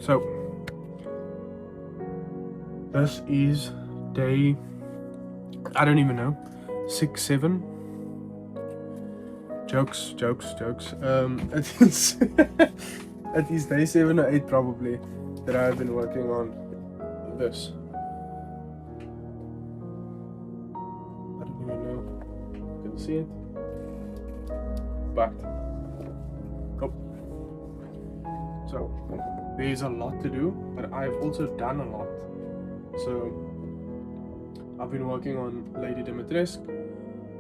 So this is day, I don't even know, 6, 7. Jokes. It is it is day 7 or 8 probably that I've been working on this. I don't even know if you can see it, but oh. So there's a lot to do, but I've also done a lot. So I've been working on Lady Dimitrescu,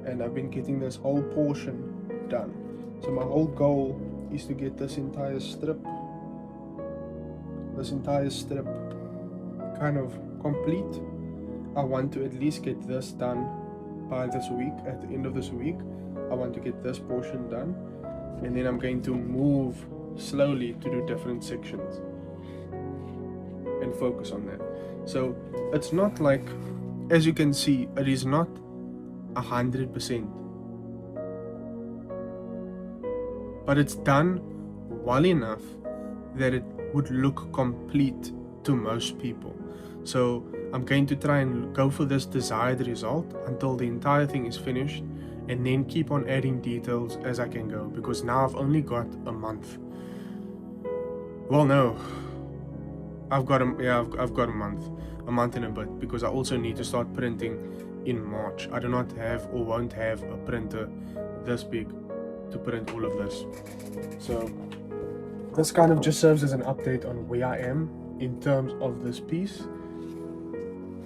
and I've been getting this whole portion done. So my whole goal is to get this entire strip kind of complete. I want to at least get this done by this week. At the end of this week, I want to get this portion done, and then I'm going to move slowly to do different sections and focus on that. So it's not like, as you can see, it is not 100%, but it's done well enough that it would look complete to most people. So I'm going to try and go for this desired result until the entire thing is finished, and then keep on adding details as I can go, because now I've only got a month. Well, no, I've got a month and a bit, because I also need to start printing in March. I do not have or won't have a printer this big to print all of this. So this kind of just serves as an update on where I am in terms of this piece.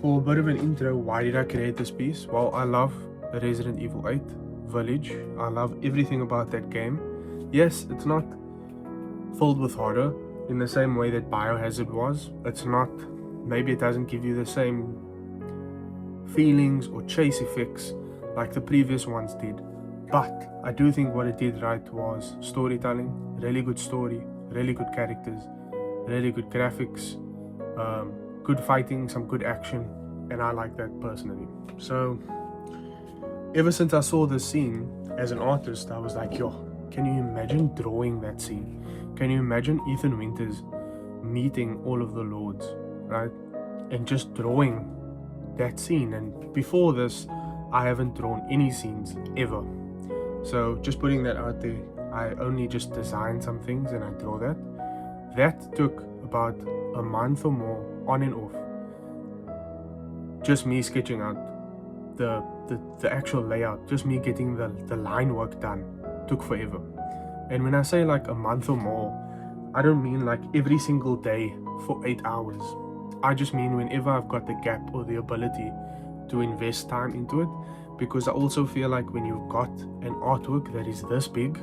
For a bit of an intro, why did I create this piece? Well, I love Resident Evil 8 Village. I love everything about that game. Yes, it's not filled with horror in the same way that Biohazard was. It's not, maybe it doesn't give you the same feelings or chase effects like the previous ones did, but I do think what it did right was storytelling. Really good story, really good characters, really good graphics, good fighting, some good action, and I like that personally. So ever since I saw this scene as an artist, I was like, yo, can you imagine drawing that scene? Can you imagine Ethan Winters meeting all of the lords, right? And just drawing that scene. And before this, I haven't drawn any scenes ever. So just putting that out there, I only just design some things and I draw that. That took about a month or more on and off. Just me sketching out the actual layout, just me getting the line work done took forever. And when I say like a month or more, I don't mean like every single day for 8 hours. I just mean whenever I've got the gap or the ability to invest time into it, because I also feel like when you've got an artwork that is this big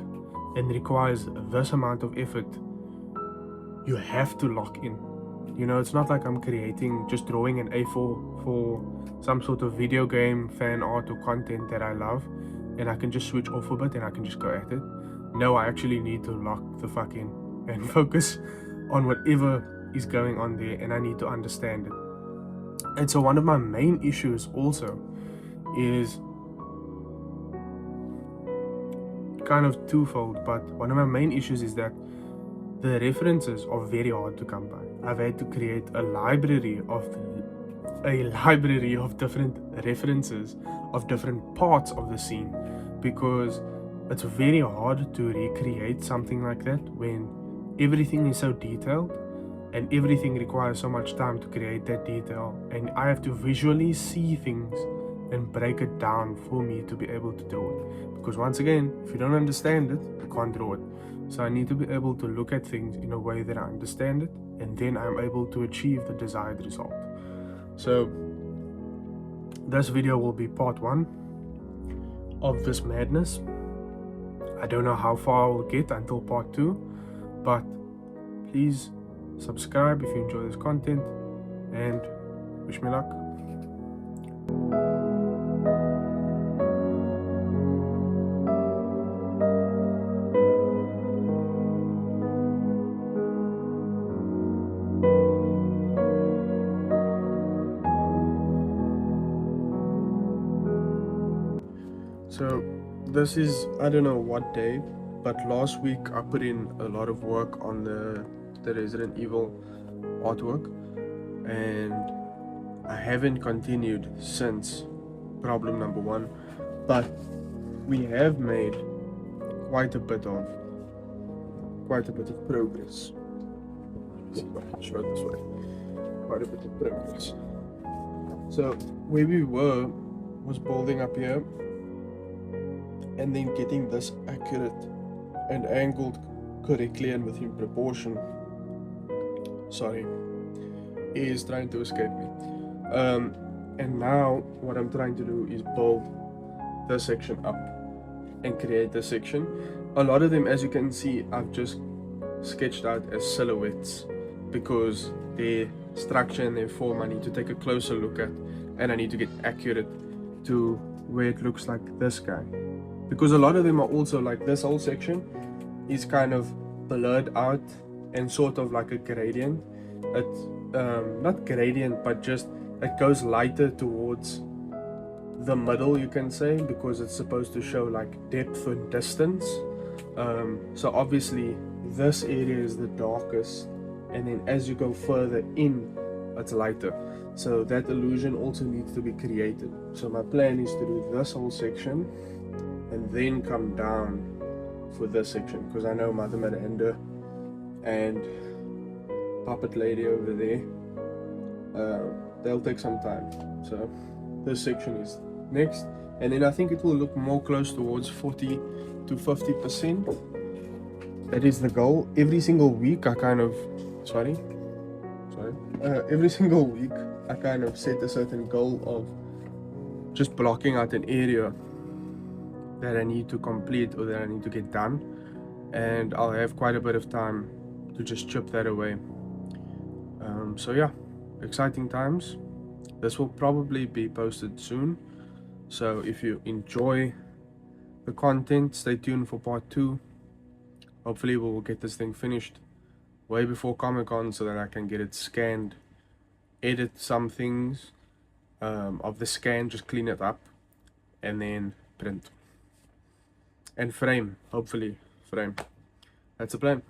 and requires this amount of effort, you have to lock in. You know, it's not like I'm just drawing an A4 for some sort of video game fan art or content that I love, and I can just switch off a bit and I can just go at it. No, I actually need to lock the fuck in and focus on whatever is going on there, and I need to understand it. And so one of my main issues also is kind of twofold, but one of my main issues is that the references are very hard to come by. I've had to create a library of different references of different parts of the scene, because it's very hard to recreate something like that when everything is so detailed and everything requires so much time to create that detail, and I have to visually see things and break it down for me to be able to draw it. Because once again, if you don't understand it, you can't draw it. So I need to be able to look at things in a way that I understand it, and then I'm able to achieve the desired result. So this video will be part 1 of this madness. I don't know how far I will get until part 2, but please subscribe if you enjoy this content, and wish me luck. So this is, I don't know what day, but last week I put in a lot of work on the Resident Evil artwork, and I haven't continued since problem number 1, but we have made quite a bit of progress. Let's see if I can show it this way. Quite a bit of progress. So where we were was building up here and then getting this accurate and angled correctly and within proportion. Sorry, he is trying to escape me. And now what I'm trying to do is build this section up and create this section. A lot of them, as you can see, I've just sketched out as silhouettes because their structure and their form I need to take a closer look at, and I need to get accurate to where it looks like this guy, because a lot of them are also like this whole section is kind of blurred out and sort of like a gradient. It's not gradient, but just it goes lighter towards the middle, you can say, because it's supposed to show like depth and distance. So obviously this area is the darkest, and then as you go further in it's lighter, so that illusion also needs to be created. So my plan is to do this whole section and then come down for this section, because I know Mother Miranda and Puppet Lady over there, they'll take some time. So this section is next, and then I think it will look more close towards 40 to 50%. That is the goal. Every single week I kind of every single week I kind of set a certain goal of just blocking out an area that I need to complete or that I need to get done, and I'll have quite a bit of time to just chip that away. So yeah, exciting times. This will probably be posted soon, so if you enjoy the content, stay tuned for part 2. Hopefully we will get this thing finished way before Comic-Con so that I can get it scanned, edit some things of the scan, just clean it up, and then print and frame. Hopefully frame. That's the plan.